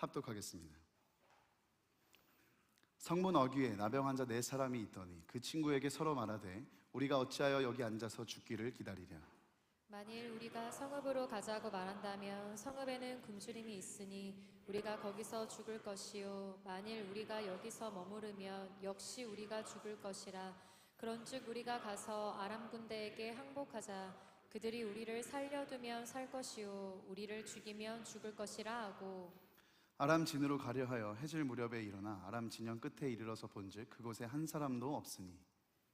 합독하겠습니다. 성문 어귀에 나병 환자 4사람이 있더니 그 친구에게 서로 말하되 우리가 어찌하여 여기 앉아서 죽기를 기다리랴. 만일 우리가 성읍으로 가자고 말한다면 성읍에는 굶주림이 있으니 우리가 거기서 죽을 것이요 만일 우리가 여기서 머무르면 역시 우리가 죽을 것이라. 그런즉 우리가 가서 아람 군대에게 항복하자. 그들이 우리를 살려두면 살 것이요 우리를 죽이면 죽을 것이라 하고. 아람 진으로 가려 하여 해질 무렵에 일어나 아람 진영 끝에 이르러서 본즉 그곳에 한 사람도 없으니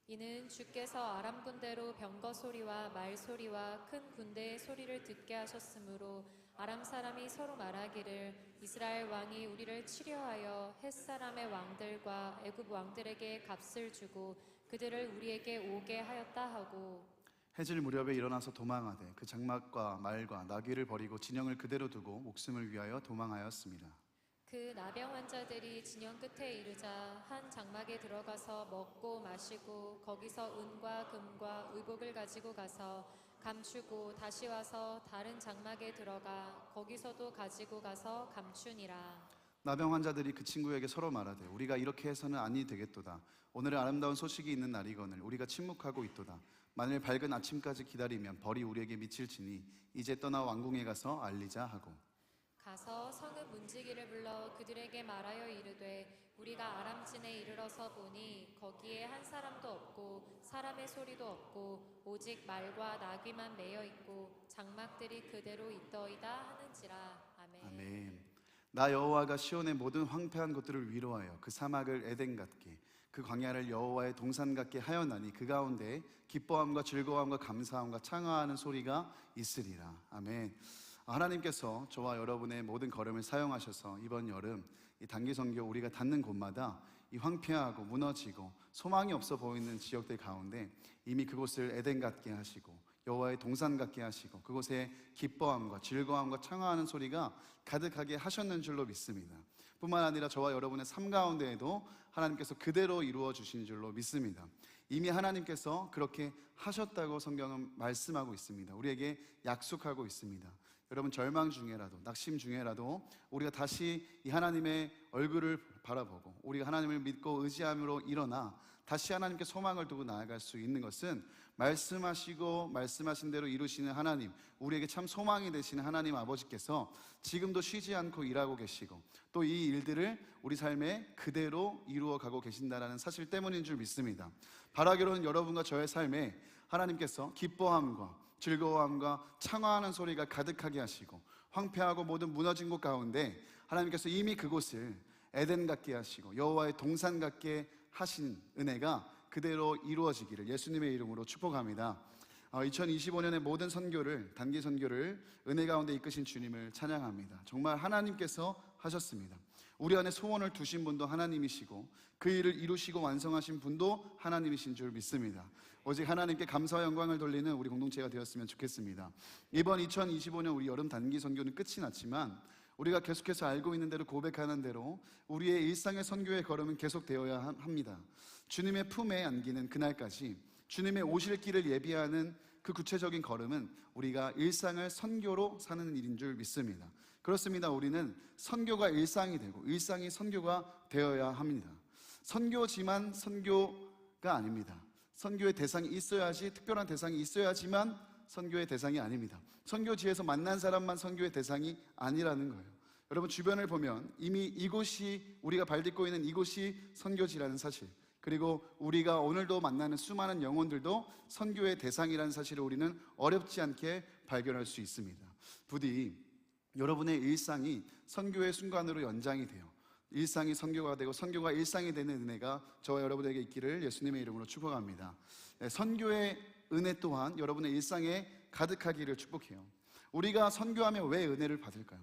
이는 주께서 아람 군대로 병거 소리와 말 소리와 큰 군대의 소리를 듣게 하셨으므로 아람 사람이 서로 말하기를 이스라엘 왕이 우리를 치려하여 헷 사람의 왕들과 애굽 왕들에게 값을 주고 그들을 우리에게 오게 하였다 하고. 해질 무렵에 일어나서 도망하되 그 장막과 말과 나귀를 버리고 진영을 그대로 두고 목숨을 위하여 도망하였습니다. 그 나병 환자들이 진영 끝에 이르자 한 장막에 들어가서 먹고 마시고 거기서 은과 금과 의복을 가지고 가서 감추고 다시 와서 다른 장막에 들어가 거기서도 가지고 가서 감추니라. 나병 환자들이 그 친구에게 서로 말하되 우리가 이렇게 해서는 아니 되겠도다. 오늘은 아름다운 소식이 있는 날이거늘 우리가 침묵하고 있도다. 만일 밝은 아침까지 기다리면 벌이 우리에게 미칠지니 이제 떠나 왕궁에 가서 알리자 하고. 가서 성읍 문지기를 불러 그들에게 말하여 이르되 우리가 아람진에 이르러서 보니 거기에 한 사람도 없고 사람의 소리도 없고 오직 말과 나귀만 매여 있고 장막들이 그대로 있더이다 하는지라. 아멘. 아멘. 나 여호와가 시온의 모든 황폐한 것들을 위로하여 그 사막을 에덴 같게 그 광야를 여호와의 동산 같게 하였나니 그 가운데 기뻐함과 즐거움과 감사함과 창화하는 소리가 있으리라. 아멘. 하나님께서 저와 여러분의 모든 걸음을 사용하셔서 이번 여름 이 단기 선교 우리가 닿는 곳마다 이 황폐하고 무너지고 소망이 없어 보이는 지역들 가운데 이미 그곳을 에덴 같게 하시고 여호와의 동산 같게 하시고 그곳에 기뻐함과 즐거움과 창화하는 소리가 가득하게 하셨는 줄로 믿습니다. 뿐만 아니라 저와 여러분의 삶 가운데에도 하나님께서 그대로 이루어 주신 줄로 믿습니다. 이미 하나님께서 그렇게 하셨다고 성경은 말씀하고 있습니다. 우리에게 약속하고 있습니다. 여러분 절망 중에라도 낙심 중에라도 우리가 다시 이 하나님의 얼굴을 바라보고 우리가 하나님을 믿고 의지함으로 일어나 다시 하나님께 소망을 두고 나아갈 수 있는 것은 말씀하시고 말씀하신 대로 이루시는 하나님, 우리에게 참 소망이 되시는 하나님 아버지께서 지금도 쉬지 않고 일하고 계시고 또 이 일들을 우리 삶에 그대로 이루어 가고 계신다는 사실 때문인 줄 믿습니다. 바라기로는 여러분과 저의 삶에 하나님께서 기뻐함과 즐거움과 창화하는 소리가 가득하게 하시고 황폐하고 모든 무너진 곳 가운데 하나님께서 이미 그곳을 에덴 같게 하시고 여호와의 동산 같게 하신 은혜가 그대로 이루어지기를 예수님의 이름으로 축복합니다. 2025년의 모든 선교를 단기 선교를 은혜 가운데 이끄신 주님을 찬양합니다. 정말 하나님께서 하셨습니다. 우리 안에 소원을 두신 분도 하나님이시고 그 일을 이루시고 완성하신 분도 하나님이신 줄 믿습니다. 오직 하나님께 감사와 영광을 돌리는 우리 공동체가 되었으면 좋겠습니다. 이번 2025년 우리 여름 단기 선교는 끝이 났지만 우리가 계속해서 알고 있는 대로 고백하는 대로 우리의 일상의 선교의 걸음은 계속되어야 합니다. 주님의 품에 안기는 그날까지 주님의 오실 길을 예비하는 그 구체적인 걸음은 우리가 일상을 선교로 사는 일인 줄 믿습니다. 그렇습니다. 우리는 선교가 일상이 되고 일상이 선교가 되어야 합니다. 선교지만 선교가 아닙니다. 선교의 대상이 있어야지, 특별한 대상이 있어야지만 선교의 대상이 아닙니다. 선교지에서 만난 사람만 선교의 대상이 아니라는 거예요. 여러분 주변을 보면 이미 이곳이 우리가 발딛고 있는 이곳이 선교지라는 사실, 그리고 우리가 오늘도 만나는 수많은 영혼들도 선교의 대상이라는 사실을 우리는 어렵지 않게 발견할 수 있습니다. 부디 여러분의 일상이 선교의 순간으로 연장이 돼요. 일상이 선교가 되고 선교가 일상이 되는 은혜가 저와 여러분에게 있기를 예수님의 이름으로 축복합니다. 선교의 은혜 또한 여러분의 일상에 가득하기를 축복해요. 우리가 선교하면 왜 은혜를 받을까요?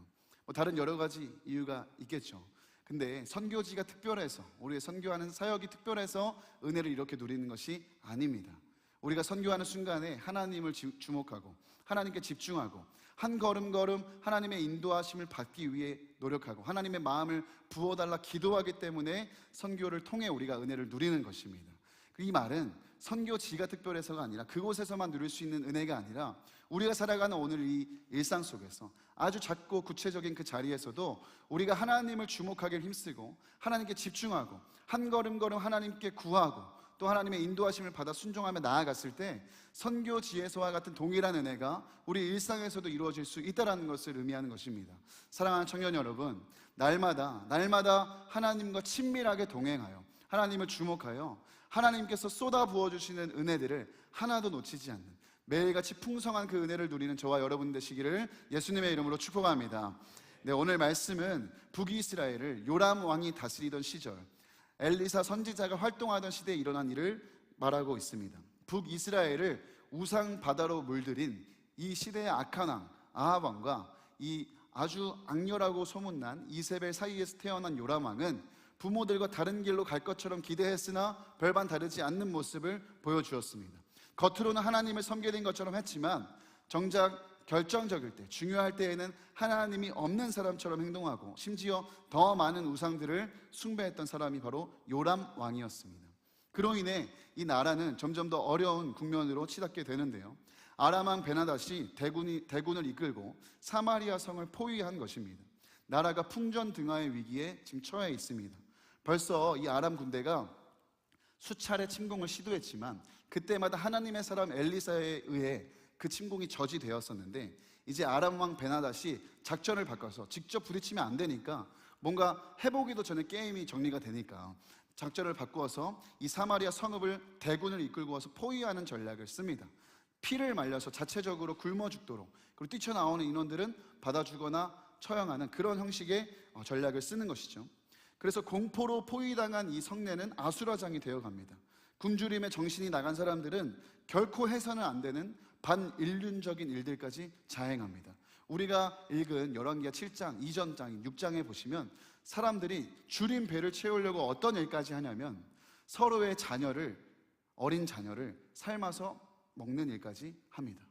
다른 여러 가지 이유가 있겠죠. 근데 선교지가 특별해서, 우리의 선교하는 사역이 특별해서 은혜를 이렇게 누리는 것이 아닙니다. 우리가 선교하는 순간에 하나님을 주목하고 하나님께 집중하고 한 걸음걸음 하나님의 인도하심을 받기 위해 노력하고 하나님의 마음을 부어달라 기도하기 때문에 선교를 통해 우리가 은혜를 누리는 것입니다. 이 말은 선교지가 특별해서가 아니라 그곳에서만 누릴 수 있는 은혜가 아니라 우리가 살아가는 오늘 이 일상 속에서 아주 작고 구체적인 그 자리에서도 우리가 하나님을 주목하기를 힘쓰고 하나님께 집중하고 한 걸음걸음 하나님께 구하고 또 하나님의 인도하심을 받아 순종하며 나아갔을 때 선교지에서와 같은 동일한 은혜가 우리 일상에서도 이루어질 수 있다는 것을 의미하는 것입니다. 사랑하는 청년 여러분, 날마다 하나님과 친밀하게 동행하여 하나님을 주목하여 하나님께서 쏟아 부어주시는 은혜들을 하나도 놓치지 않는 매일같이 풍성한 그 은혜를 누리는 저와 여러분 되시기를 예수님의 이름으로 축복합니다. 네, 오늘 말씀은 북이스라엘을 요람 왕이 다스리던 시절 엘리사 선지자가 활동하던 시대에 일어난 일을 말하고 있습니다. 북이스라엘을 우상 바다로 물들인 이 시대의 악한 왕 아합 왕과 이 아주 악렬하고 소문난 이세벨 사이에서 태어난 요람 왕은 부모들과 다른 길로 갈 것처럼 기대했으나 별반 다르지 않는 모습을 보여주었습니다. 겉으로는 하나님을 섬기는 것처럼 했지만 정작 결정적일 때, 중요할 때에는 하나님이 없는 사람처럼 행동하고 심지어 더 많은 우상들을 숭배했던 사람이 바로 요람 왕이었습니다. 그로 인해 이 나라는 점점 더 어려운 국면으로 치닫게 되는데요, 아람 왕 베나닷이 대군을 이끌고 사마리아 성을 포위한 것입니다. 나라가 풍전등화의 위기에 지금 처해 있습니다. 벌써 이 아람 군대가 수차례 침공을 시도했지만 그때마다 하나님의 사람 엘리사에 의해 그 침공이 저지되었었는데, 이제 아람 왕 베나닷이 작전을 바꿔서 직접 부딪히면 안 되니까 뭔가 해보기도 전에 게임이 정리가 되니까 작전을 바꾸어서 이 사마리아 성읍을 대군을 이끌고 와서 포위하는 전략을 씁니다. 피를 말려서 자체적으로 굶어 죽도록, 그리고 뛰쳐나오는 인원들은 받아주거나 처형하는 그런 형식의 전략을 쓰는 것이죠. 그래서 공포로 포위당한 이 성내는 아수라장이 되어갑니다. 굶주림에 정신이 나간 사람들은 결코 해서는 안 되는 반인륜적인 일들까지 자행합니다. 우리가 읽은 열왕기하 7장, 이전 장, 6장에 보시면 사람들이 줄인 배를 채우려고 어떤 일까지 하냐면 서로의 어린 자녀를 삶아서 먹는 일까지 합니다.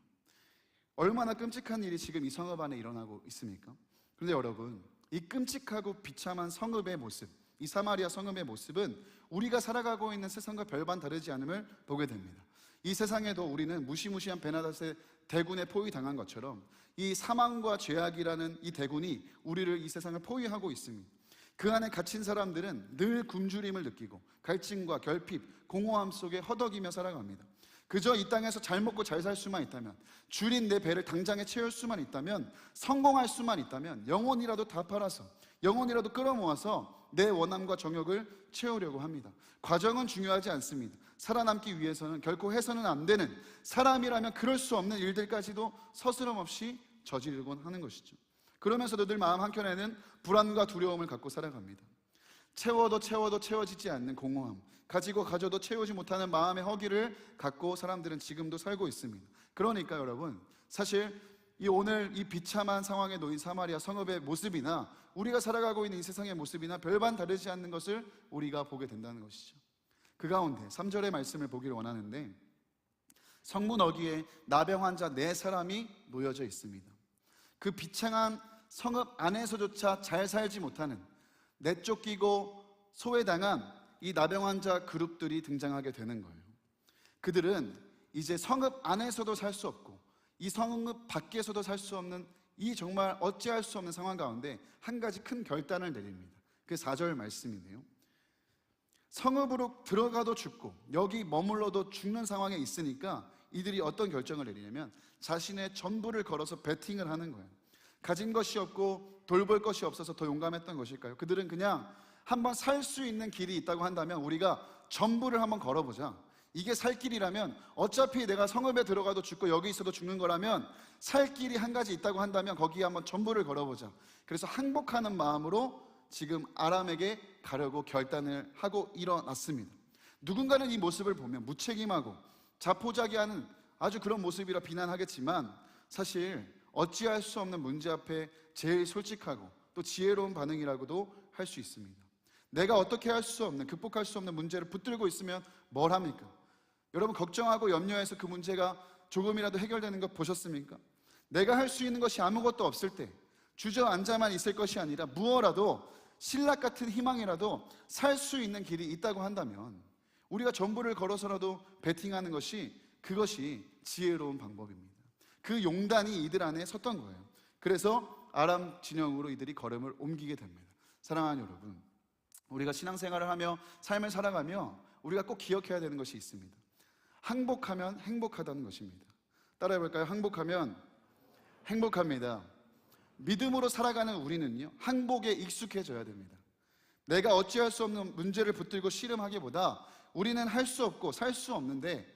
얼마나 끔찍한 일이 지금 이 성읍 안에 일어나고 있습니까? 그런데 여러분, 이 끔찍하고 비참한 성읍의 모습, 이 사마리아 성읍의 모습은 우리가 살아가고 있는 세상과 별반 다르지 않음을 보게 됩니다. 이 세상에도 우리는 무시무시한 베나닷의 대군에 포위당한 것처럼 이 사망과 죄악이라는 이 대군이 우리를, 이 세상을 포위하고 있습니다. 그 안에 갇힌 사람들은 늘 굶주림을 느끼고 갈증과 결핍, 공허함 속에 허덕이며 살아갑니다. 그저 이 땅에서 잘 먹고 잘 살 수만 있다면, 줄인 내 배를 당장에 채울 수만 있다면, 성공할 수만 있다면 영혼이라도 다 팔아서, 영혼이라도 끌어모아서 내 원함과 정욕을 채우려고 합니다. 과정은 중요하지 않습니다. 살아남기 위해서는 결코 해서는 안 되는, 사람이라면 그럴 수 없는 일들까지도 서스럼 없이 저지르곤 하는 것이죠. 그러면서도 늘 마음 한켠에는 불안과 두려움을 갖고 살아갑니다. 채워도 채워지지 않는 공허함, 가져도 채우지 못하는 마음의 허기를 갖고 사람들은 지금도 살고 있습니다. 그러니까 여러분, 사실 오늘 이 비참한 상황에 놓인 사마리아 성읍의 모습이나 우리가 살아가고 있는 이 세상의 모습이나 별반 다르지 않는 것을 우리가 보게 된다는 것이죠. 그 가운데 3절의 말씀을 보기를 원하는데, 성문 어귀에 나병 환자 4사람이 놓여져 있습니다. 그 비참한 성읍 안에서조차 잘 살지 못하는, 내쫓기고 소외당한 이 나병 환자 그룹들이 등장하게 되는 거예요. 그들은 이제 성읍 안에서도 살 수 없고 이 성읍 밖에서도 살 수 없는 이 정말 어찌할 수 없는 상황 가운데 한 가지 큰 결단을 내립니다. 그 4절 말씀이네요. 성읍으로 들어가도 죽고 여기 머물러도 죽는 상황에 있으니까 이들이 어떤 결정을 내리냐면 자신의 전부를 걸어서 베팅을 하는 거예요. 가진 것이 없고 돌볼 것이 없어서 더 용감했던 것일까요? 그들은 그냥 한번 살 수 있는 길이 있다고 한다면 우리가 전부를 한번 걸어보자. 이게 살 길이라면, 어차피 내가 성읍에 들어가도 죽고 여기 있어도 죽는 거라면 살 길이 한 가지 있다고 한다면 거기에 한번 전부를 걸어보자. 그래서 항복하는 마음으로 지금 아람에게 가려고 결단을 하고 일어났습니다. 누군가는 이 모습을 보면 무책임하고 자포자기하는 아주 그런 모습이라 비난하겠지만, 사실 어찌할 수 없는 문제 앞에 제일 솔직하고 또 지혜로운 반응이라고도 할 수 있습니다. 내가 어떻게 할 수 없는, 극복할 수 없는 문제를 붙들고 있으면 뭘 합니까? 여러분, 걱정하고 염려해서 그 문제가 조금이라도 해결되는 거 보셨습니까? 내가 할 수 있는 것이 아무것도 없을 때 주저앉아만 있을 것이 아니라 무엇라도 신락 같은 희망이라도 살 수 있는 길이 있다고 한다면 우리가 전부를 걸어서라도 베팅하는 것이, 그것이 지혜로운 방법입니다. 그 용단이 이들 안에 섰던 거예요. 그래서 아람 진영으로 이들이 걸음을 옮기게 됩니다. 사랑하는 여러분, 우리가 신앙생활을 하며 삶을 살아가며 우리가 꼭 기억해야 되는 것이 있습니다. 항복하면 행복하다는 것입니다. 따라해볼까요? 항복하면 행복합니다. 믿음으로 살아가는 우리는요, 항복에 익숙해져야 됩니다. 내가 어찌할 수 없는 문제를 붙들고 씨름하기보다 우리는 할 수 없고 살 수 없는데,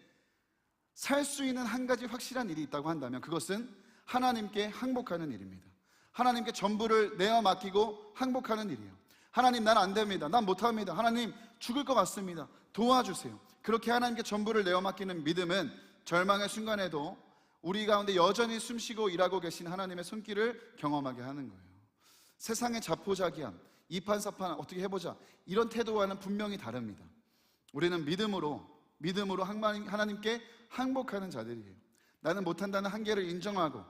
살 수 있는 한 가지 확실한 일이 있다고 한다면 그것은 하나님께 항복하는 일입니다. 하나님께 전부를 내어 맡기고 항복하는 일이에요. 하나님, 난 안 됩니다. 난 못합니다. 하나님, 죽을 것 같습니다. 도와주세요. 그렇게 하나님께 전부를 내어 맡기는 믿음은 절망의 순간에도 우리 가운데 여전히 숨쉬고 일하고 계신 하나님의 손길을 경험하게 하는 거예요. 세상의 자포자기함, 이판사판 어떻게 해보자, 이런 태도와는 분명히 다릅니다. 우리는 믿음으로 하나님께 항복하는 자들이에요. 나는 못한다는 한계를 인정하고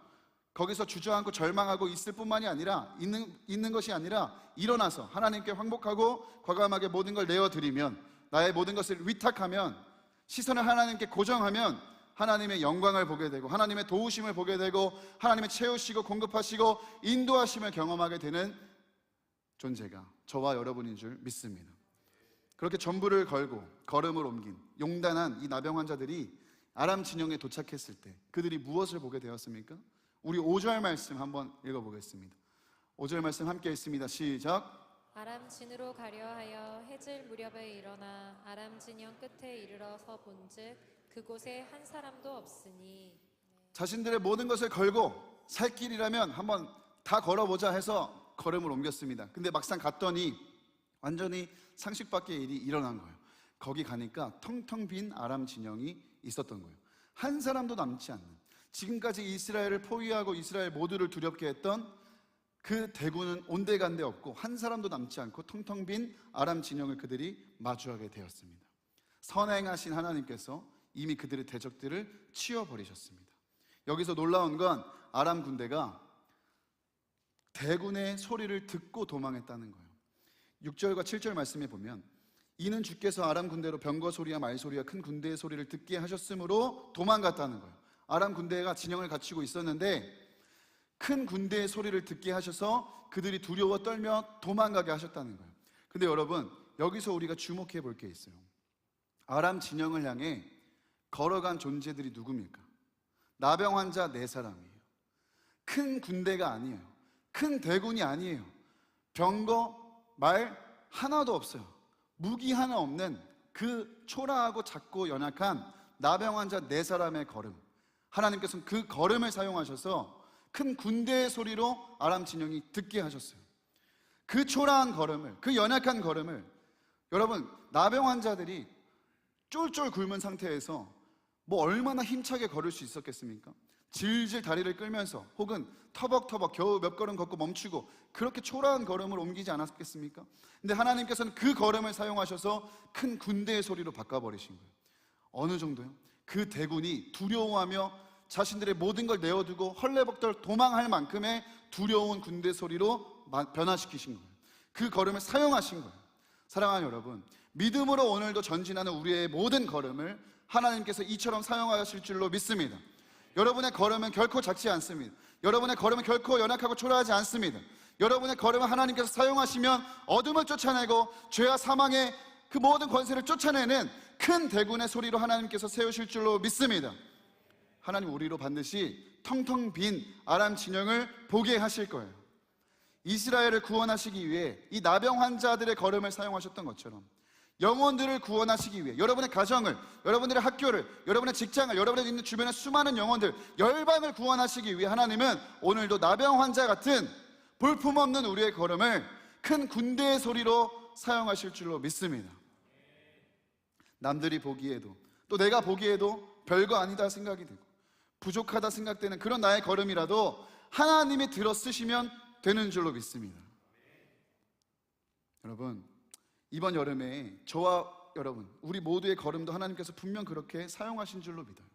거기서 주저앉고 절망하고 있을 뿐만이 아니라 있는 것이 아니라 일어나서 하나님께 항복하고 과감하게 모든 걸 내어드리면, 나의 모든 것을 위탁하면, 시선을 하나님께 고정하면 하나님의 영광을 보게 되고 하나님의 도우심을 보게 되고 하나님의 채우시고 공급하시고 인도하심을 경험하게 되는 존재가 저와 여러분인 줄 믿습니다. 그렇게 전부를 걸고 걸음을 옮긴 용단한 이 나병 환자들이 아람 진영에 도착했을 때 그들이 무엇을 보게 되었습니까? 우리 5절 말씀 한번 읽어보겠습니다. 5절 말씀 함께 읽습니다. 시작. 아람 진으로 가려 하여 해질 무렵에 일어나 아람 진영 끝에 이르러서 본즉 그곳에 한 사람도 없으니. 자신들의 모든 것을 걸고 살 길이라면 한번 다 걸어보자 해서 걸음을 옮겼습니다. 근데 막상 갔더니 완전히 상식 밖의 일이 일어난 거예요. 거기 가니까 텅텅 빈 아람 진영이 있었던 거예요. 한 사람도 남지 않는, 지금까지 이스라엘을 포위하고 이스라엘 모두를 두렵게 했던 그 대군은 온데간데 없고 한 사람도 남지 않고 텅텅 빈 아람 진영을 그들이 마주하게 되었습니다. 선행하신 하나님께서 이미 그들의 대적들을 치워버리셨습니다. 여기서 놀라운 건 아람 군대가 대군의 소리를 듣고 도망했다는 거예요. 6절과 7절 말씀에 보면 이는 주께서 아람 군대로 병거 소리와 말 소리와 큰 군대의 소리를 듣게 하셨으므로 도망갔다는 거예요. 아람 군대가 진영을 갖추고 있었는데 큰 군대의 소리를 듣게 하셔서 그들이 두려워 떨며 도망가게 하셨다는 거예요. 근데 여러분, 여기서 우리가 주목해 볼 게 있어요. 아람 진영을 향해 걸어간 존재들이 누굽니까? 나병 환자 4사람이에요. 큰 군대가 아니에요. 큰 대군이 아니에요. 병거, 말 하나도 없어요. 무기 하나 없는 그 초라하고 작고 연약한 나병 환자 4사람의 걸음, 하나님께서는 그 걸음을 사용하셔서 큰 군대의 소리로 아람 진영이 듣게 하셨어요. 그 초라한 걸음을, 그 연약한 걸음을, 여러분, 나병 환자들이 쫄쫄 굶은 상태에서 뭐 얼마나 힘차게 걸을 수 있었겠습니까? 질질 다리를 끌면서 혹은 터벅터벅 겨우 몇 걸음 걷고 멈추고 그렇게 초라한 걸음을 옮기지 않았겠습니까? 근데 하나님께서는 그 걸음을 사용하셔서 큰 군대의 소리로 바꿔버리신 거예요. 어느 정도요? 그 대군이 두려워하며 자신들의 모든 걸 내어두고 헐레벌떡 도망할 만큼의 두려운 군대 소리로 변화시키신 거예요. 그 걸음을 사용하신 거예요. 사랑하는 여러분, 믿음으로 오늘도 전진하는 우리의 모든 걸음을 하나님께서 이처럼 사용하실 줄로 믿습니다. 여러분의 걸음은 결코 작지 않습니다. 여러분의 걸음은 결코 연약하고 초라하지 않습니다. 여러분의 걸음을 하나님께서 사용하시면 어둠을 쫓아내고 죄와 사망의 그 모든 권세를 쫓아내는 큰 대군의 소리로 하나님께서 세우실 줄로 믿습니다. 하나님 우리로 반드시 텅텅 빈 아람 진영을 보게 하실 거예요. 이스라엘을 구원하시기 위해 이 나병 환자들의 걸음을 사용하셨던 것처럼 영혼들을 구원하시기 위해 여러분의 가정을, 여러분들의 학교를, 여러분의 직장을, 여러분의 있는 주변의 수많은 영혼들, 열방을 구원하시기 위해 하나님은 오늘도 나병 환자 같은 볼품없는 우리의 걸음을 큰 군대의 소리로 사용하실 줄로 믿습니다. 남들이 보기에도 또 내가 보기에도 별거 아니다 생각이 되고 부족하다 생각되는 그런 나의 걸음이라도 하나님이 들어 쓰시면 되는 줄로 믿습니다. 여러분, 이번 여름에 저와 여러분, 우리 모두의 걸음도 하나님께서 분명 그렇게 사용하신 줄로 믿어요.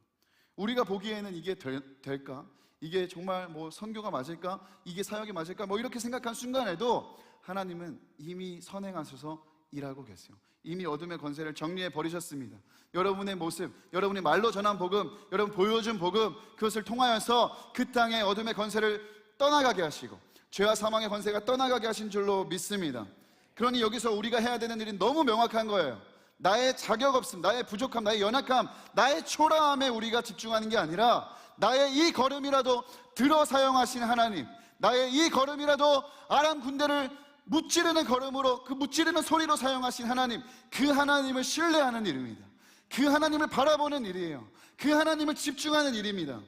우리가 보기에는 이게 될까? 이게 정말 뭐 선교가 맞을까? 이게 사역이 맞을까? 뭐 이렇게 생각한 순간에도 하나님은 이미 선행하셔서 일하고 계세요. 이미 어둠의 권세를 정리해 버리셨습니다. 여러분의 모습, 여러분이 말로 전한 복음, 여러분 보여준 복음, 그것을 통하여서 그 땅의 어둠의 권세를 떠나가게 하시고 죄와 사망의 권세가 떠나가게 하신 줄로 믿습니다. 그러니 여기서 우리가 해야 되는 일이 너무 명확한 거예요. 나의 자격 없음, 나의 부족함, 나의 연약함, 나의 초라함에 우리가 집중하는 게 아니라 나의 이 걸음이라도 들어 사용하신 하나님, 나의 이 걸음이라도 아람 군대를 무찌르는 걸음으로, 그 무찌르는 소리로 사용하신 하나님, 그 하나님을 신뢰하는 일입니다. 그 하나님을 바라보는 일이에요. 그 하나님을 집중하는 일입니다.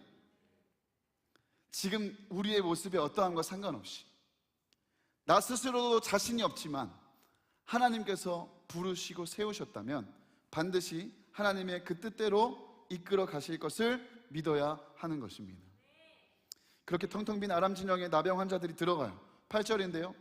지금 우리의 모습에 어떠함과 상관없이 나 스스로도 자신이 없지만 하나님께서 부르시고 세우셨다면 반드시 하나님의 그 뜻대로 이끌어 가실 것을 믿어야 하는 것입니다. 그렇게 텅텅 빈 아람 진영에 나병 환자들이 들어가요. 8절인데요,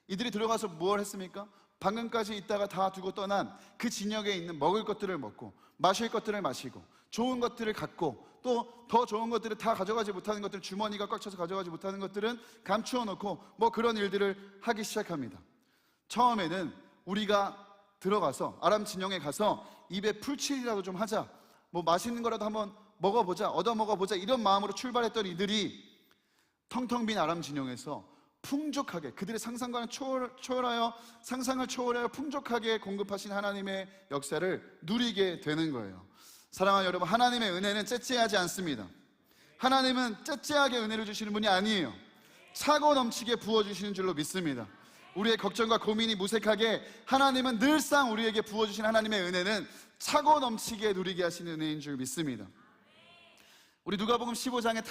이들이 들어가서 무엇을 했습니까? 방금까지 있다가 다 두고 떠난 그 진영에 있는 먹을 것들을 먹고 마실 것들을 마시고 좋은 것들을 갖고 또 더 좋은 것들을 다 가져가지 못하는 것들, 주머니가 꽉 차서 가져가지 못하는 것들은 감추어 놓고 뭐 그런 일들을 하기 시작합니다. 처음에는 우리가 들어가서 아람 진영에 가서 입에 풀칠이라도 좀 하자, 뭐 맛있는 거라도 한번 먹어보자, 얻어 먹어보자, 이런 마음으로 출발했던 이들이 텅텅 빈 아람 진영에서 풍족하게, 그들의 상상과는 초월하여, 상상을 초월하여 풍족하게 공급하신 하나님의 역사를 누리게 되는 거예요. 사랑하는 여러분, 하나님의 은혜는 째째하지 않습니다. 하나님은 째째하게 은혜를 주시는 분이 아니에요. 차고 넘치게 부어주시는 줄로 믿습니다. 우리의 걱정과 고민이 무색하게 하나님은 늘상 우리에게 부어주신 하나님의 은혜는 차고 넘치게 누리게 하시는 은혜인 줄 믿습니다. 우리 누가복음 15장의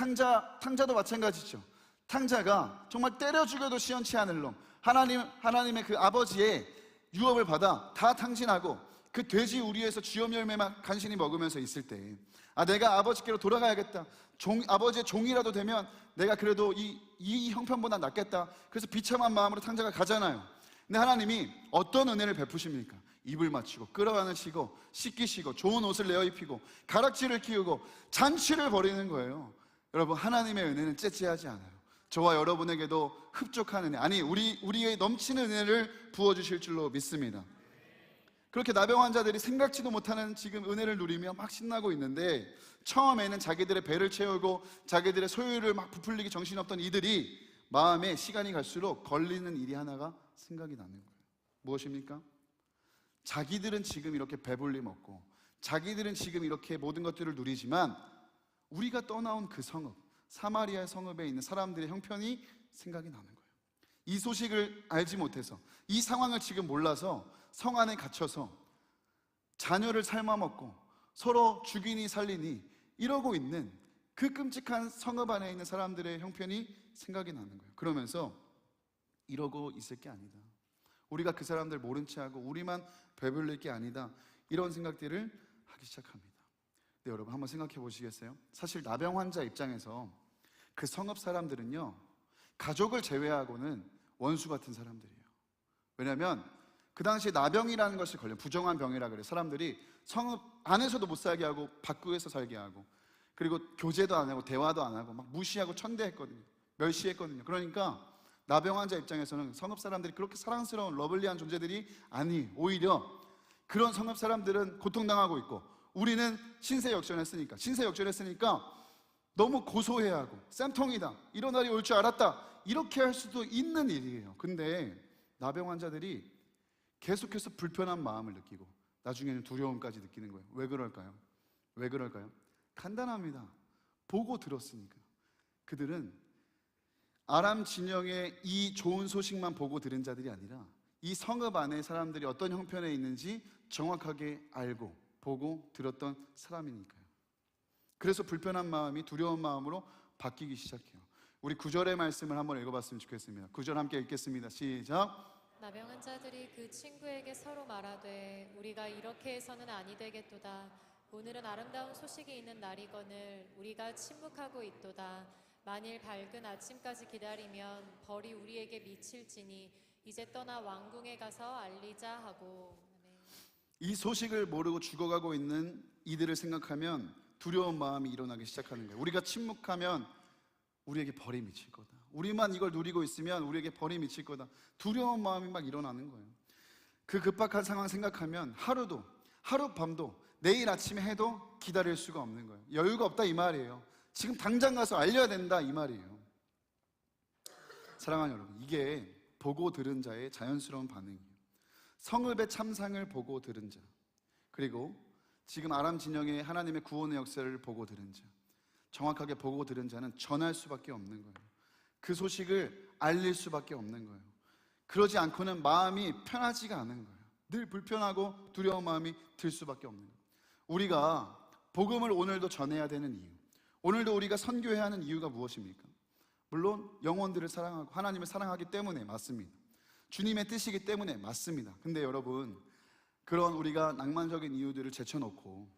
탕자도 마찬가지죠. 탕자가 정말 때려 죽여도 시원치 않을 놈, 하나님의 그 아버지의 유업을 받아 다 탕진하고 그 돼지 우리에서 쥐염 열매만 간신히 먹으면서 있을 때, 내가 아버지께로 돌아가야겠다, 아버지의 종이라도 되면 내가 그래도 이 형편보다 낫겠다. 그래서 비참한 마음으로 탕자가 가잖아요. 근데 하나님이 어떤 은혜를 베푸십니까? 입을 맞추고 끌어안으시고 씻기시고 좋은 옷을 내어 입히고 가락지를 끼우고 잔치를 벌이는 거예요. 여러분, 하나님의 은혜는 째째하지 않아요. 저와 여러분에게도 흡족한 은혜, 아니 우리의 넘치는 은혜를 부어주실 줄로 믿습니다. 그렇게 나병 환자들이 생각지도 못하는 지금 은혜를 누리며 막 신나고 있는데, 처음에는 자기들의 배를 채우고 자기들의 소유를 막 부풀리기 정신없던 이들이 마음에 시간이 갈수록 걸리는 일이 하나가 생각이 나는 거예요. 무엇입니까? 자기들은 지금 이렇게 배불리 먹고 자기들은 지금 이렇게 모든 것들을 누리지만 우리가 떠나온 그 성읍, 사마리아의 성읍에 있는 사람들의 형편이 생각이 나는 거예요. 이 소식을 알지 못해서, 이 상황을 지금 몰라서 성 안에 갇혀서 자녀를 삶아먹고 서로 죽이니 살리니 이러고 있는 그 끔찍한 성읍 안에 있는 사람들의 형편이 생각이 나는 거예요. 그러면서 이러고 있을 게 아니다, 우리가 그 사람들 모른 채 하고 우리만 배불릴 게 아니다, 이런 생각들을 하기 시작합니다. 근데 여러분, 한번 생각해 보시겠어요? 사실 나병 환자 입장에서 그 성읍 사람들은요, 가족을 제외하고는 원수 같은 사람들이에요. 왜냐하면 그 당시에 나병이라는 것이 걸려, 부정한 병이라 그래요. 사람들이 성읍 안에서도 못 살게 하고 밖에서 살게 하고, 그리고 교제도 안 하고 대화도 안 하고 막 무시하고 천대했거든요. 멸시했거든요. 그러니까 나병 환자 입장에서는 성읍 사람들이 그렇게 사랑스러운 러블리한 존재들이 아니, 오히려 그런 성읍 사람들은 고통당하고 있고 우리는 신세역전했으니까 너무 고소해야 하고 쌤통이다, 이런 날이 올 줄 알았다, 이렇게 할 수도 있는 일이에요. 근데 나병 환자들이 계속해서 불편한 마음을 느끼고 나중에는 두려움까지 느끼는 거예요. 왜 그럴까요? 간단합니다. 보고 들었으니까. 그들은 아람 진영의 이 좋은 소식만 보고 들은 자들이 아니라 이 성읍 안에 사람들이 어떤 형편에 있는지 정확하게 알고 보고 들었던 사람이니까요. 그래서 불편한 마음이 두려운 마음으로 바뀌기 시작해요. 우리 9절의 말씀을 한번 읽어봤으면 좋겠습니다. 9절 함께 읽겠습니다. 시작. 나병 환자들이 그 친구에게 서로 말하되 우리가 이렇게 해서는 아니 되겠도다. 오늘은 아름다운 소식이 있는 날이거늘 우리가 침묵하고 있도다. 만일 밝은 아침까지 기다리면 벌이 우리에게 미칠지니 이제 떠나 왕궁에 가서 알리자 하고. 이 소식을 모르고 죽어가고 있는 이들을 생각하면 두려운 마음이 일어나기 시작하는 거예요. 우리가 침묵하면 우리에게 벌이 미칠 거다, 우리만 이걸 누리고 있으면 우리에게 벌이 미칠 거다, 두려운 마음이 막 일어나는 거예요. 그 급박한 상황 생각하면 하루도, 하룻밤도, 내일 아침에 해도 기다릴 수가 없는 거예요. 여유가 없다 이 말이에요. 지금 당장 가서 알려야 된다 이 말이에요. 사랑하는 여러분, 이게 보고 들은 자의 자연스러운 반응이에요. 성읍의 참상을 보고 들은 자, 그리고 지금 아람 진영의 하나님의 구원의 역사를 보고 들은 자, 정확하게 보고 들은 자는 전할 수밖에 없는 거예요. 그 소식을 알릴 수밖에 없는 거예요. 그러지 않고는 마음이 편하지가 않은 거예요. 늘 불편하고 두려운 마음이 들 수밖에 없는 거예요. 우리가 복음을 오늘도 전해야 되는 이유, 오늘도 우리가 선교해야 하는 이유가 무엇입니까? 물론 영혼들을 사랑하고 하나님을 사랑하기 때문에 맞습니다. 주님의 뜻이기 때문에 맞습니다. 근데 여러분, 그런 우리가 낭만적인 이유들을 제쳐놓고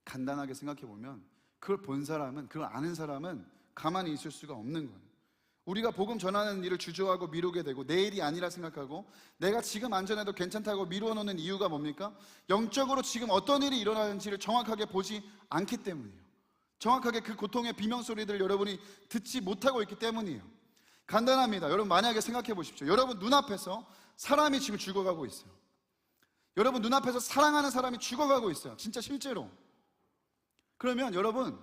간단하게 생각해 보면 그걸 본 사람은, 그걸 아는 사람은 가만히 있을 수가 없는 거예요. 우리가 복음 전하는 일을 주저하고 미루게 되고 내일이 아니라 생각하고 내가 지금 안전해도 괜찮다고 미루어 놓는 이유가 뭡니까? 영적으로 지금 어떤 일이 일어나는지를 정확하게 보지 않기 때문이에요. 정확하게 그 고통의 비명소리들을 여러분이 듣지 못하고 있기 때문이에요. 간단합니다. 여러분, 만약에 생각해 보십시오. 여러분 눈앞에서 사람이 지금 죽어가고 있어요. 여러분 눈앞에서 사랑하는 사람이 죽어가고 있어요. 진짜 실제로. 그러면 여러분,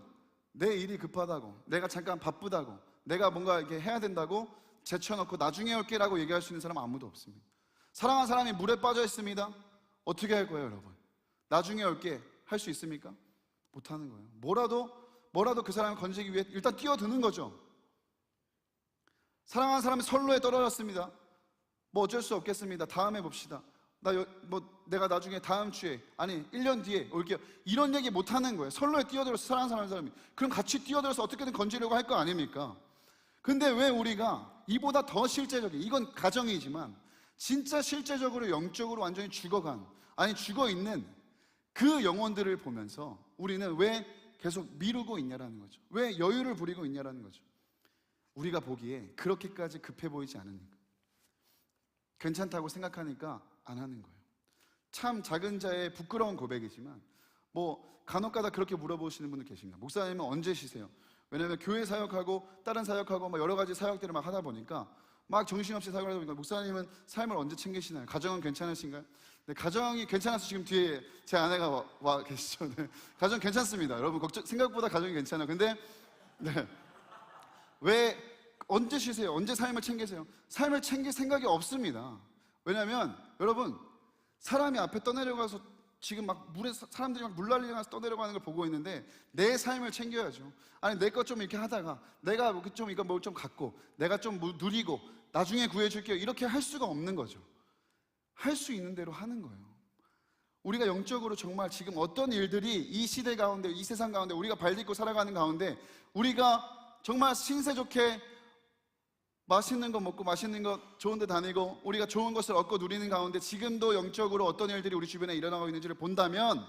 내 일이 급하다고, 내가 잠깐 바쁘다고, 내가 뭔가 이렇게 해야 된다고 제쳐놓고 나중에 올게라고 얘기할 수 있는 사람은 아무도 없습니다. 사랑하는 사람이 물에 빠져 있습니다. 어떻게 할 거예요, 여러분? 나중에 올게 할 수 있습니까? 못하는 거예요. 뭐라도 그 사람을 건지기 위해 일단 뛰어드는 거죠. 사랑하는 사람이 선로에 떨어졌습니다. 뭐 어쩔 수 없겠습니다. 다음에 봅시다. 내가 나중에 다음 주에, 아니 1년 뒤에 올게요. 이런 얘기 못하는 거예요. 선로에 뛰어들어서 사랑하는 사람이. 그럼 같이 뛰어들어서 어떻게든 건지려고 할 거 아닙니까? 근데 왜 우리가 이보다 더 실제적인, 이건 가정이지만 진짜 실제적으로 영적으로 완전히 죽어간, 아니 죽어있는 그 영혼들을 보면서 우리는 왜 계속 미루고 있냐라는 거죠. 왜 여유를 부리고 있냐라는 거죠. 우리가 보기에 그렇게까지 급해 보이지 않으니까, 괜찮다고 생각하니까 안 하는 거예요. 참 작은 자의 부끄러운 고백이지만 간혹가다 그렇게 물어보시는 분들 계신가? 목사님은 언제 쉬세요? 왜냐하면 교회 사역하고 다른 사역하고 여러 가지 사역들을 막 하다 보니까 막 정신없이 사역을 하다 보니까 목사님은 삶을 언제 챙기시나요? 가정은 괜찮으신가요? 네, 가정이 괜찮아서 지금 뒤에 제 아내가 와 계시죠. 네, 가정 괜찮습니다. 여러분 생각보다 가정이 괜찮아요. 근데 네, 왜 언제 쉬세요? 언제 삶을 챙기세요? 삶을 챙길 생각이 없습니다. 왜냐하면 여러분, 사람이 앞에 떠내려가서 지금 막 물에 사람들이 막 물 날리면서 떠내려가는 걸 보고 있는데 내 삶을 챙겨야죠. 아니 내 것 좀 이렇게 하다가 내가 좀 이거 뭘 좀 갖고 내가 좀 누리고 나중에 구해줄게요, 이렇게 할 수가 없는 거죠. 할 수 있는 대로 하는 거예요. 우리가 영적으로 정말 지금 어떤 일들이 이 시대 가운데, 이 세상 가운데 우리가 발딛고 살아가는 가운데 우리가 정말 신세 좋게 맛있는 거 먹고 맛있는 거 좋은 데 다니고 우리가 좋은 것을 얻고 누리는 가운데 지금도 영적으로 어떤 일들이 우리 주변에 일어나고 있는지를 본다면,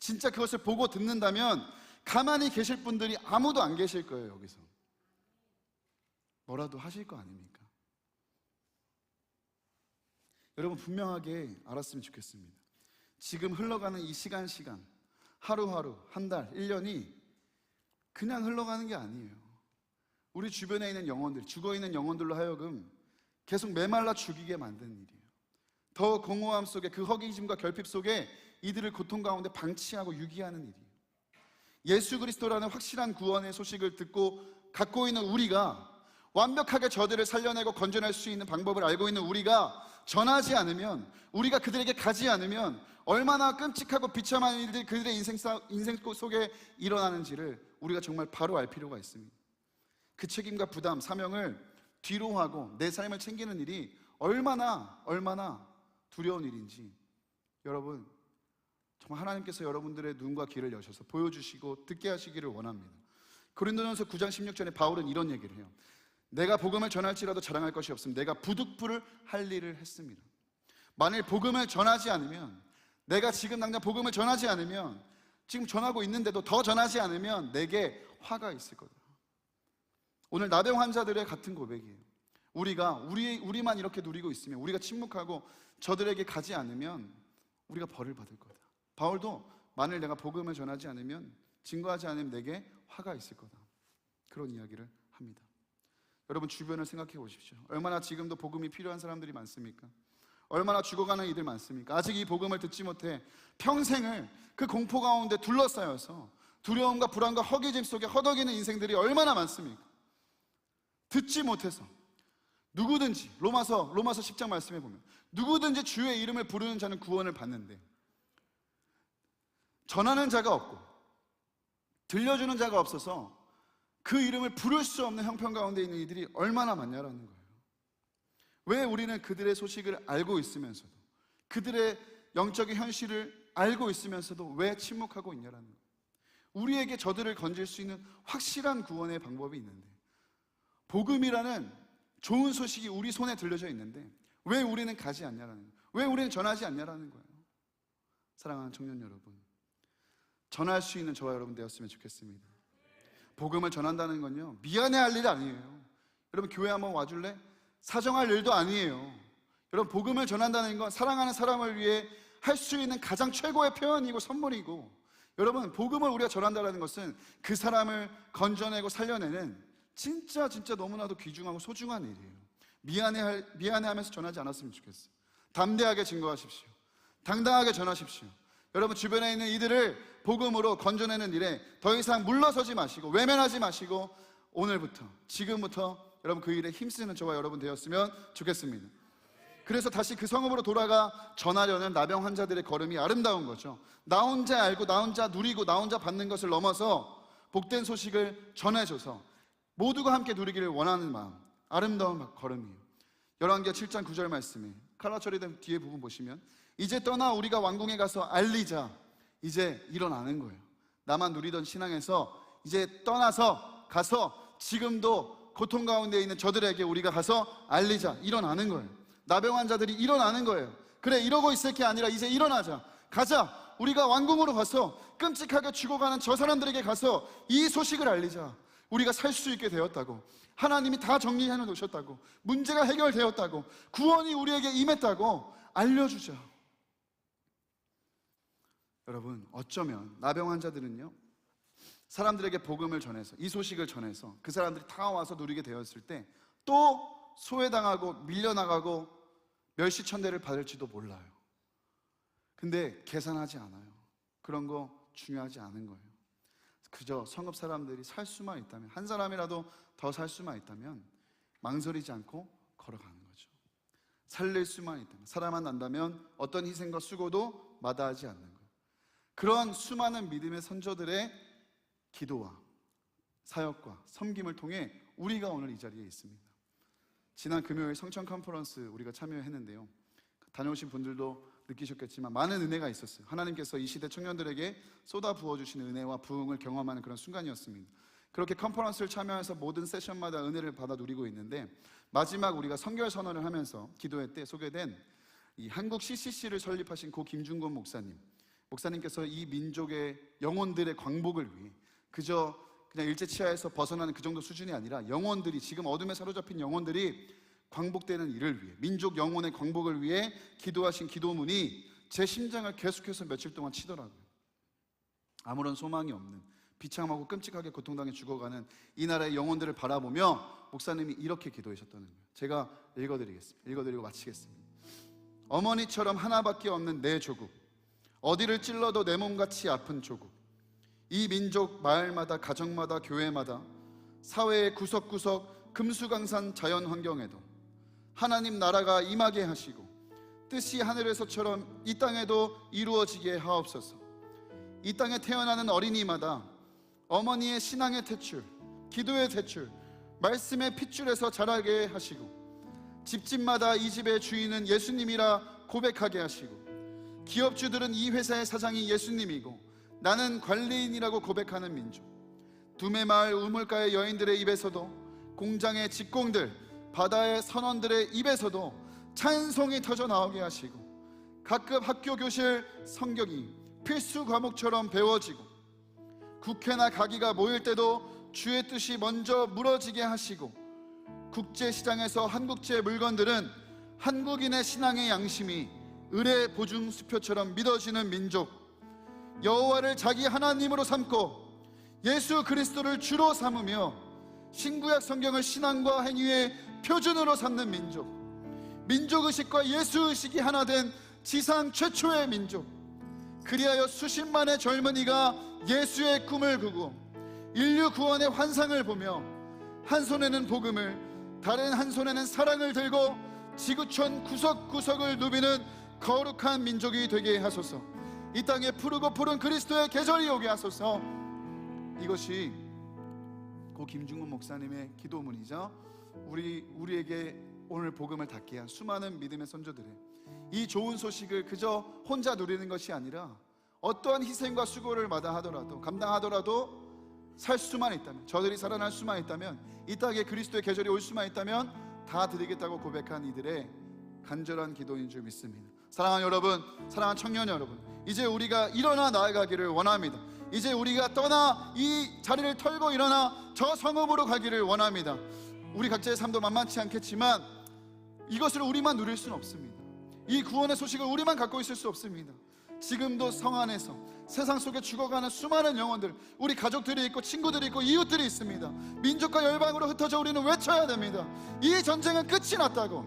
진짜 그것을 보고 듣는다면 가만히 계실 분들이 아무도 안 계실 거예요. 여기서 뭐라도 하실 거 아닙니까? 여러분 분명하게 알았으면 좋겠습니다. 지금 흘러가는 이 시간 하루하루, 한 달, 1년이 그냥 흘러가는 게 아니에요. 우리 주변에 있는 영혼들, 죽어있는 영혼들로 하여금 계속 메말라 죽이게 만드는 일이에요. 더 공허함 속에, 그 허기짐과 결핍 속에 이들을 고통 가운데 방치하고 유기하는 일이에요. 예수 그리스도라는 확실한 구원의 소식을 듣고 갖고 있는 우리가, 완벽하게 저들을 살려내고 건져낼 수 있는 방법을 알고 있는 우리가 전하지 않으면, 우리가 그들에게 가지 않으면 얼마나 끔찍하고 비참한 일들이 그들의 인생 속에 일어나는지를 우리가 정말 바로 알 필요가 있습니다. 그 책임과 부담, 사명을 뒤로 하고 내 삶을 챙기는 일이 얼마나 두려운 일인지 여러분, 정말 하나님께서 여러분들의 눈과 귀를 여셔서 보여주시고 듣게 하시기를 원합니다. 고린도전서 9장 16절에 바울은 이런 얘기를 해요. 내가 복음을 전할지라도 자랑할 것이 없음. 내가 부득불을 할 일을 했습니다. 만일 복음을 전하지 않으면, 내가 지금 당장 복음을 전하지 않으면, 지금 전하고 있는데도 더 전하지 않으면 내게 화가 있을 거다. 오늘 나병 환자들의 같은 고백이에요. 우리만 이렇게 누리고 있으면, 우리가 침묵하고 저들에게 가지 않으면 우리가 벌을 받을 거다. 바울도 만일 내가 복음을 전하지 않으면, 증거하지 않으면 내게 화가 있을 거다, 그런 이야기를 합니다. 여러분 주변을 생각해 보십시오. 얼마나 지금도 복음이 필요한 사람들이 많습니까? 얼마나 죽어가는 이들 많습니까? 아직 이 복음을 듣지 못해 평생을 그 공포 가운데 둘러싸여서 두려움과 불안과 허기짐 속에 허덕이는 인생들이 얼마나 많습니까? 듣지 못해서 누구든지 로마서 10장 말씀해 보면 누구든지 주의 이름을 부르는 자는 구원을 받는데 전하는 자가 없고 들려주는 자가 없어서 그 이름을 부를 수 없는 형편 가운데 있는 이들이 얼마나 많냐라는 거예요. 왜 우리는 그들의 소식을 알고 있으면서도, 그들의 영적인 현실을 알고 있으면서도 왜 침묵하고 있냐라는 거예요. 우리에게 저들을 건질 수 있는 확실한 구원의 방법이 있는데, 복음이라는 좋은 소식이 우리 손에 들려져 있는데 왜 우리는 가지 않냐라는 거예요. 왜 우리는 전하지 않냐라는 거예요. 사랑하는 청년 여러분, 전할 수 있는 저와 여러분 되었으면 좋겠습니다. 복음을 전한다는 건요, 미안해할 일이 아니에요. 여러분, 교회 한번 와줄래? 사정할 일도 아니에요. 여러분, 복음을 전한다는 건 사랑하는 사람을 위해 할 수 있는 가장 최고의 표현이고 선물이고, 여러분, 복음을 우리가 전한다는 것은 그 사람을 건져내고 살려내는 진짜 너무나도 귀중하고 소중한 일이에요. 미안해하면서 전하지 않았으면 좋겠어요. 담대하게 증거하십시오. 당당하게 전하십시오. 여러분, 주변에 있는 이들을 복음으로 건져내는 일에 더 이상 물러서지 마시고 외면하지 마시고 오늘부터, 지금부터 여러분 그 일에 힘쓰는 저와 여러분 되었으면 좋겠습니다. 그래서 다시 그 성읍으로 돌아가 전하려는 나병 환자들의 걸음이 아름다운 거죠. 나 혼자 알고 나 혼자 누리고 나 혼자 받는 것을 넘어서 복된 소식을 전해줘서 모두가 함께 누리기를 원하는 마음, 아름다운 걸음이에요. 열왕기하 7장 9절 말씀에 칼라 처리된 뒤에 부분 보시면 이제 떠나 우리가 왕궁에 가서 알리자. 이제 일어나는 거예요. 나만 누리던 신앙에서 이제 떠나서 가서 지금도 고통 가운데 있는 저들에게 우리가 가서 알리자. 일어나는 거예요. 나병 환자들이 일어나는 거예요. 그래, 이러고 있을 게 아니라 이제 일어나자. 가자. 우리가 왕궁으로 가서 끔찍하게 죽어가는 저 사람들에게 가서 이 소식을 알리자. 우리가 살 수 있게 되었다고, 하나님이 다 정리해 놓으셨다고, 문제가 해결되었다고, 구원이 우리에게 임했다고 알려주자. 여러분, 어쩌면 나병 환자들은요, 사람들에게 복음을 전해서, 이 소식을 전해서 그 사람들이 다 와서 누리게 되었을 때 또 소외당하고 밀려나가고 멸시천대를 받을지도 몰라요. 근데 계산하지 않아요. 그런 거 중요하지 않은 거예요. 그저 성읍 사람들이 살 수만 있다면, 한 사람이라도 더 살 수만 있다면 망설이지 않고 걸어가는 거죠. 살릴 수만 있다면, 살아만 난다면 어떤 희생과 수고도 마다하지 않는 거예요. 그런 수많은 믿음의 선조들의 기도와 사역과 섬김을 통해 우리가 오늘 이 자리에 있습니다. 지난 금요일 성천 컨퍼런스 우리가 참여했는데요, 다녀오신 분들도 느끼셨겠지만 많은 은혜가 있었어요. 하나님께서 이 시대 청년들에게 쏟아 부어주시는 은혜와 부흥을 경험하는 그런 순간이었습니다. 그렇게 컨퍼런스를 참여해서 모든 세션마다 은혜를 받아 누리고 있는데, 마지막 우리가 성결 선언을 하면서 기도회 때 소개된 이 한국 CCC를 설립하신 고 김중곤 목사님께서 이 민족의 영혼들의 광복을 위해 그저 그냥 일제치하에서 벗어나는 그 정도 수준이 아니라 영혼들이, 지금 어둠에 사로잡힌 영혼들이 광복되는 일을 위해, 민족 영혼의 광복을 위해 기도하신 기도문이 제 심장을 계속해서 며칠 동안 치더라고요. 아무런 소망이 없는, 비참하고 끔찍하게 고통당해 죽어가는 이 나라의 영혼들을 바라보며 목사님이 이렇게 기도하셨다는 거예요. 제가 읽어드리고 마치겠습니다. 어머니처럼 하나밖에 없는 내 조국, 어디를 찔러도 내 몸같이 아픈 조국, 이 민족 마을마다, 가정마다, 교회마다, 사회의 구석구석 금수강산 자연환경에도 하나님 나라가 임하게 하시고 뜻이 하늘에서처럼 이 땅에도 이루어지게 하옵소서. 이 땅에 태어나는 어린이마다 어머니의 신앙의 탯줄, 기도의 탯줄, 말씀의 핏줄에서 자라게 하시고, 집집마다 이 집의 주인은 예수님이라 고백하게 하시고, 기업주들은 이 회사의 사장이 예수님이고 나는 관리인이라고 고백하는 민족, 두메마을 우물가의 여인들의 입에서도, 공장의 직공들, 바다의 선원들의 입에서도 찬송이 터져 나오게 하시고, 각급 학교 교실 성경이 필수 과목처럼 배워지고, 국회나 가기가 모일 때도 주의 뜻이 먼저 물어지게 하시고, 국제시장에서 한국제 물건들은 한국인의 신앙의 양심이 을의 보증 수표처럼 믿어지는 민족, 여호와를 자기 하나님으로 삼고 예수 그리스도를 주로 삼으며 신구약 성경을 신앙과 행위의 표준으로 삼는 민족, 민족의식과 예수의식이 하나 된 지상 최초의 민족, 그리하여 수십만의 젊은이가 예수의 꿈을 꾸고 인류 구원의 환상을 보며 한 손에는 복음을, 다른 한 손에는 사랑을 들고 지구촌 구석구석을 누비는 거룩한 민족이 되게 하소서. 이 땅에 푸르고 푸른 그리스도의 계절이 오게 하소서. 이것이 고 김중훈 목사님의 기도문이죠. 우리에게 오늘 복음을 닫게 한 수많은 믿음의 선조들의 이 좋은 소식을 그저 혼자 누리는 것이 아니라 어떠한 희생과 수고를 마다하더라도, 감당하더라도 살 수만 있다면, 저들이 살아날 수만 있다면, 이 땅에 그리스도의 계절이 올 수만 있다면 다 드리겠다고 고백한 이들의 간절한 기도인 줄 믿습니다. 사랑하는 여러분, 사랑하는 청년 여러분, 이제 우리가 일어나 나아가기를 원합니다. 이제 우리가 떠나 이 자리를 털고 일어나 저 성읍으로 가기를 원합니다. 우리 각자의 삶도 만만치 않겠지만 이것을 우리만 누릴 수는 없습니다. 이 구원의 소식을 우리만 갖고 있을 수 없습니다. 지금도 성 안에서 세상 속에 죽어가는 수많은 영혼들, 우리 가족들이 있고 친구들이 있고 이웃들이 있습니다. 민족과 열방으로 흩어져 우리는 외쳐야 됩니다. 이 전쟁은 끝이 났다고,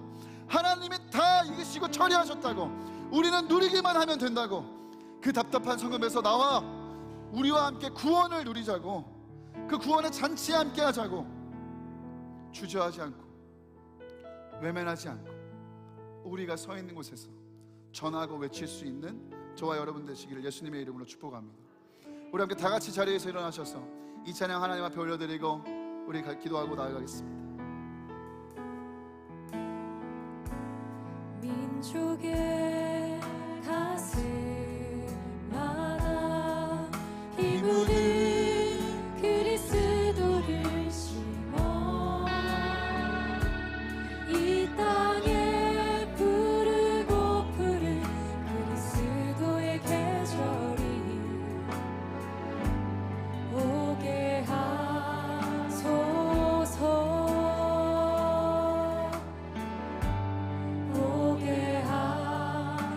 하나님이 다 이기시고 처리하셨다고, 우리는 누리기만 하면 된다고. 그 답답한 성읍에서 나와 우리와 함께 구원을 누리자고, 그 구원의 잔치에 함께 하자고. 주저하지 않고 외면하지 않고 우리가 서 있는 곳에서 전하고 외칠 수 있는 저와 여러분 되시기를 예수님의 이름으로 축복합니다. 우리 함께 다 같이 자리에서 일어나셔서 이 찬양 하나님 앞에 올려드리고 우리 기도하고 나아가겠습니다. 민족의 가슴마다 피 묻은 그리스도를 심어 이 땅에 푸르고 푸른 그리스도의 계절이 오게 하소서. 오게 하소서.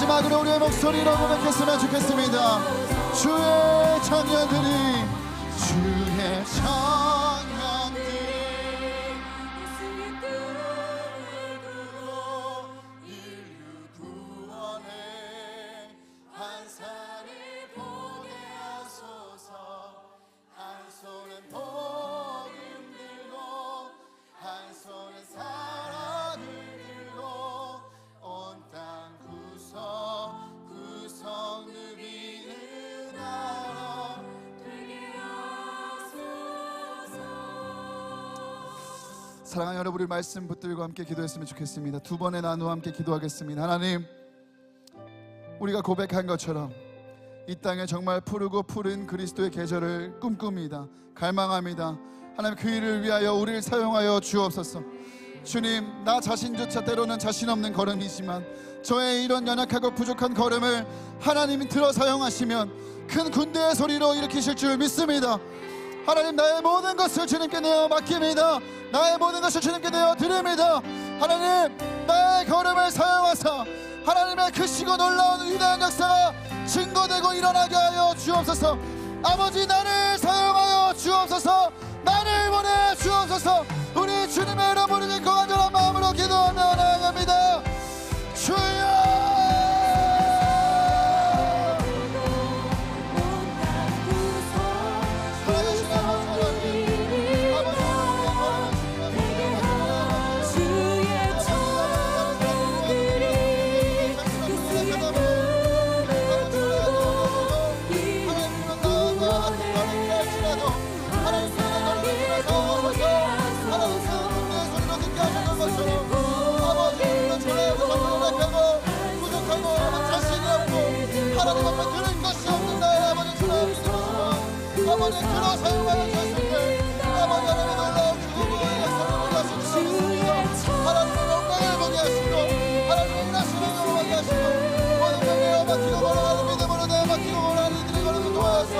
마지막으로 우리의 목소리로 고백했으면 좋겠습니다. 주의 청년들이 주의 청년들이 예수의 꿈을 꾸고 인류 구원에 한 산을 보게 하소서. 한 손은 복음 들고 한 손은 사랑을 들고 온 땅 구석 누비는 나라 되게 하소서. 사랑하는 여러분, 우리 말씀 붙들고 함께 기도했으면 좋겠습니다. 두 번의 나누어 함께 기도하겠습니다. 하나님, 우리가 고백한 것처럼 이 땅에 정말 푸르고 푸른 그리스도의 계절을 꿈꿉니다. 갈망합니다. 하나님, 그 일을 위하여 우리를 사용하여 주옵소서. 주님, 나 자신조차 때로는 자신 없는 걸음이지만 저의 이런 연약하고 부족한 걸음을 하나님이 들어 사용하시면 큰 군대의 소리로 일으키실 줄 믿습니다. 하나님, 나의 모든 것을 주님께 내어 맡깁니다. 나의 모든 것을 주님께 내어 드립니다. 하나님, 나의 걸음을 사용하사 하나님의 크시고 놀라운 위대한 역사가 증거되고 일어나게 하여 주옵소서. 아버지, 나를 사용하여 주옵소서. 나를 보내 주옵소서. 우리 주님의 이름으로 믿고 간절한 마음으로 기도하며 나아갑니다. 주여, 아버지 들어 사용하여 주셨을 때 아버지 하나님의 놀라운 기도와 약속을 하시고 하나님의 영광을 보게 하시고 하나님의 일하시는 영광을 보게 하시고 모든 명예와 맡기고 걸어가는 믿음으로 내어 맡기고 걸어가는 이들이 걸어서 도와서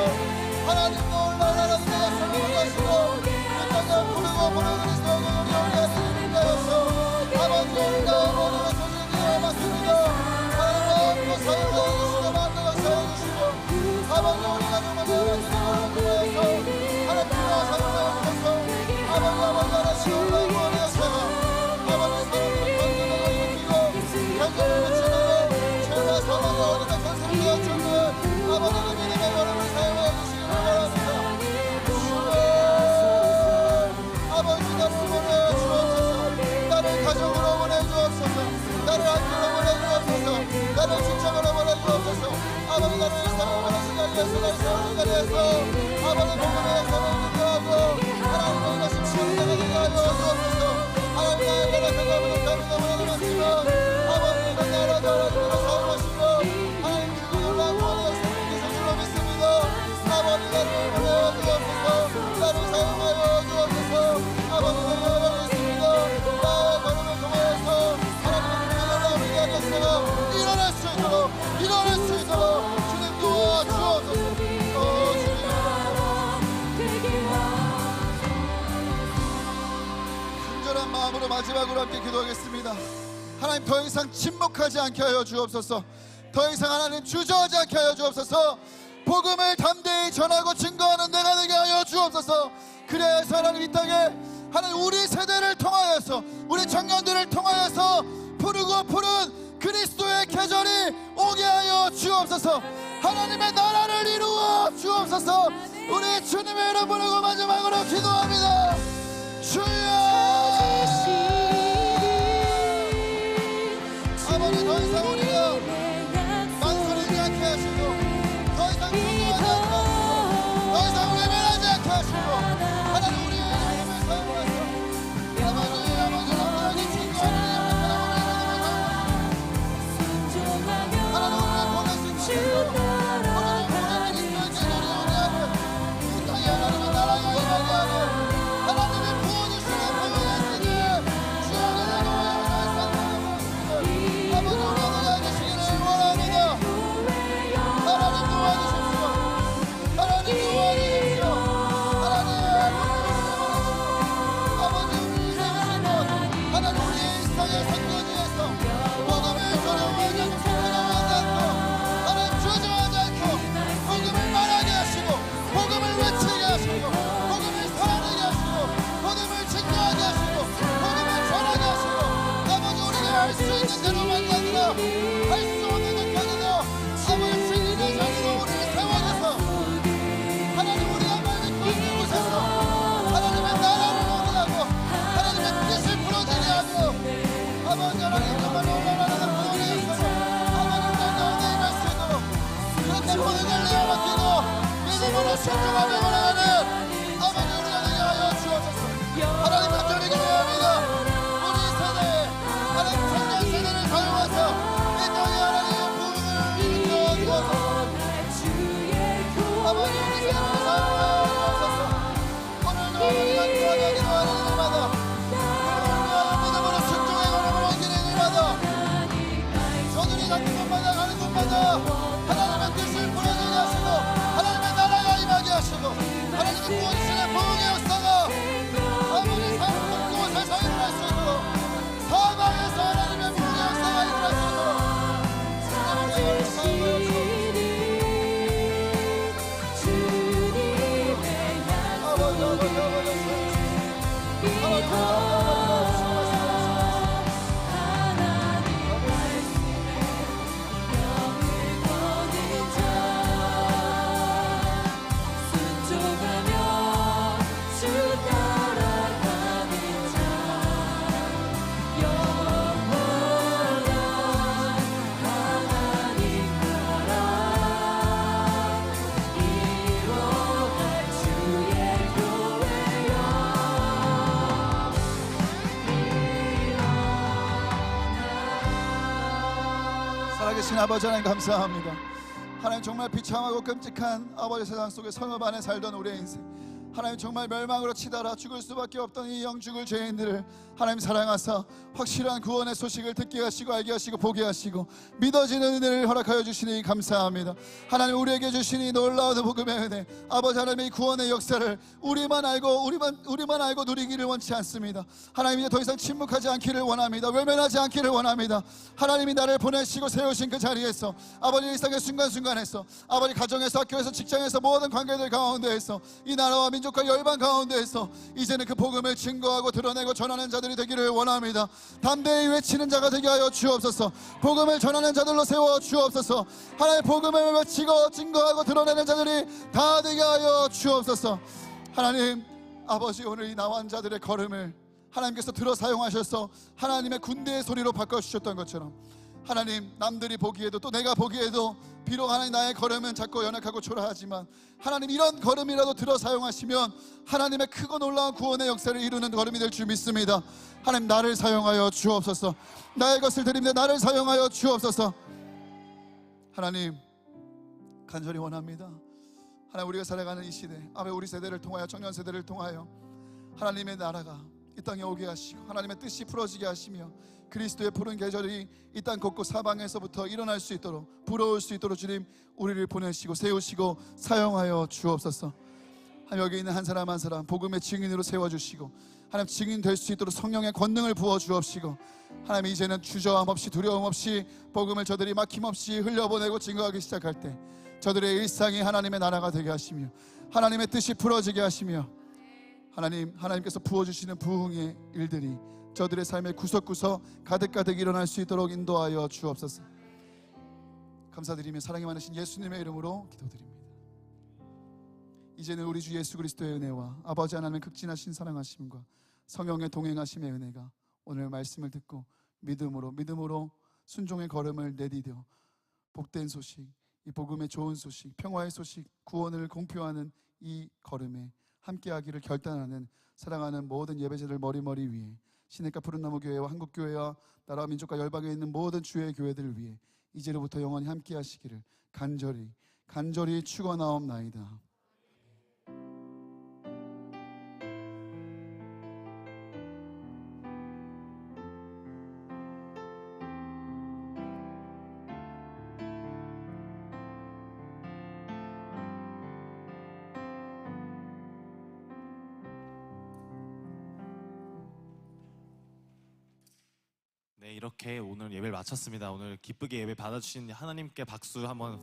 하나님 놀라운 하나님의 약속을 보게 하시고 이 땅에 부르고 부르는 그리스도의 우리 하나님을 위하여서 아버지 우리가 모든 것을 드려 맡습니다. 하나님 마음으로 사용하여 주시고 마음으로 사용해 주시고 아버지 우리가 정말 아버지 나를 사랑하는 시간 예수를 세우는 자리에서 아버지 복음의 역사를 인도하고 하나님의 일하신 시간을 되게 하여 주옵소서. 하나님 나의 연약한 마음을 감히 넘어지만 아버지 이런 나라 하나님으로 사용하시고 하나님 주고 놀라운 구원의 역사를 계실 줄로 믿습니다. 아버지 나를 보내어 주옵소서. 나를 사용하여 주옵소서. 아버지 나를 원하겠습니다. 나의 걸음을 통하여서 하나님의 놀라운 위대한 역사가 일어날 수 있도록 일어날 수 있도록 주님 도와주옵소서. 간절한 마음으로 마지막으로 함께 기도하겠습니다. 하나님, 더 이상 침묵하지 않게 하여 주옵소서. 더 이상 하나님 주저하지 않게 하여 주옵소서. 복음을 담대히 전하고 증거하는 내가 되게 하여 주옵소서. 그래서 하나님 이 땅에 하나님 우리 세대를 통하여서 우리 청년들을 통하여서 푸르고 푸른 그리스도의 계절이 오게 하여 주옵소서. 하나님의 나라를 이루어 주옵소서. 우리 주님의 이름 부르고 마지막으로 기도합니다. 주여, 아버지 더 이상 우리가 망설이지 않게 하시고 더 이상 두려워하지 않게 하시고 더 이상 외면하지 않게 하시고 하나님 우리의 이름을 사용하셔 아버지 하나님 증거하는 아버지 정말 올라가는 구원의 역사가 아버지 땅 가운데 임할 수 있도록 그렇게 모든 걸 내어맡기고 믿음으로 순종하며 걸어가는 아버지 우리가 되게 하여 주옵소서. 하나님 간절히 기도합니다. 우리 세대에 하나님 청년 세대를 사용하사 이 땅에 하나님의 부흥을 이루어주옵소서. 아버지 우리 세대를 사용하여 주옵소서. 오늘도 아버지가 기도하는 일마다 믿음으로 순종의 걸음을 옮기는 일마다 저들이 가는 곳마다 가는 곳마다 하나님의 뜻을 부러지게 하시고 하나님의 나라가 임하게 하시고 하나님의 구원이시는 부흥의 역사가 아버지 삶을 곳곳에서 일어날 수 있도록 사방에서 하나님의 부흥의 역사가 일어날 수 있도록 주님의 사용하여 살아계신 아버지 하나님 감사합니다. 하나님 정말 비참하고 끔찍한 아버지 세상 속에 성읍 안에 살던 우리의 인생 하나님 정말 멸망으로 치달아 죽을 수밖에 없던 이 영죽을 죄인들을 하나님 사랑하사 확실한 구원의 소식을 듣게 하시고 알게 하시고 보게 하시고 믿어지는 은혜를 허락하여 주시니 감사합니다. 하나님 우리에게 주시니 놀라운 복음의 은혜 아버지 하나님의 이 구원의 역사를 우리만 알고 누리기를 원치 않습니다. 하나님 이제 더 이상 침묵하지 않기를 원합니다. 외면하지 않기를 원합니다. 하나님이 나를 보내시고 세우신 그 자리에서 아버지 일상의 순간순간에서 아버지 가정에서 학교에서 직장에서 모든 관계들 가운데에서 이 나라와 민족과 열방 가운데에서 이제는 그 복음을 증거하고 드러내고 전하는 자들이 되기를 원합니다. 담대히 외치는 자가 되게 하여 주옵소서. 복음을 전하는 자들로 세워 주옵소서. 하나님의 복음을 외치고 증거하고 드러내는 자들이 다 되게 하여 주옵소서. 하나님 아버지 오늘 이 나온 자들의 걸음을 하나님께서 들어 사용하셔서 하나님의 군대의 소리로 바꿔주셨던 것처럼 하나님 남들이 보기에도 또 내가 보기에도 비록 하나님 나의 걸음은 작고 연약하고 초라하지만 하나님 이런 걸음이라도 들어 사용하시면 하나님의 크고 놀라운 구원의 역사를 이루는 걸음이 될 줄 믿습니다. 하나님 나를 사용하여 주옵소서. 나의 것을 드립니다. 나를 사용하여 주옵소서. 하나님 간절히 원합니다. 하나님 우리가 살아가는 이 시대 아베 우리 세대를 통하여 청년 세대를 통하여 하나님의 나라가 이 땅에 오게 하시고 하나님의 뜻이 풀어지게 하시며 그리스도의 푸른 계절이 이 땅 곳곳 사방에서부터 일어날 수 있도록 불어올 수 있도록 주님 우리를 보내시고 세우시고 사용하여 주옵소서. 여기 있는 한 사람 한 사람 복음의 증인으로 세워주시고 하나님 증인 될 수 있도록 성령의 권능을 부어 주옵시고 하나님 이제는 주저함 없이 두려움 없이 복음을 저들이 막힘없이 흘려보내고 증거하기 시작할 때 저들의 일상이 하나님의 나라가 되게 하시며 하나님의 뜻이 풀어지게 하시며 하나님께서 부어주시는 부흥의 일들이 저들의 삶의 구석구석 가득가득 일어날 수 있도록 인도하여 주옵소서. 감사드리며 사랑이 많으신 예수님의 이름으로 기도드립니다. 이제는 우리 주 예수 그리스도의 은혜와 아버지 하나님의 극진하신 사랑하심과 성령의 동행하심의 은혜가 오늘 말씀을 듣고 믿음으로 순종의 걸음을 내디뎌 복된 소식, 이 복음의 좋은 소식, 평화의 소식, 구원을 공표하는 이 걸음에 함께하기를 결단하는 사랑하는 모든 예배자들 머리 위에 시냇가 푸른나무 교회와 한국교회와 나라와 민족과 열방에 있는 모든 주의 교회들을 위해 이제로부터 영원히 함께하시기를 간절히 축원하옵나이다. 네, 이렇게 오늘 예배를 마쳤습니다. 오늘 기쁘게 예배 받아주신 하나님께 박수 한번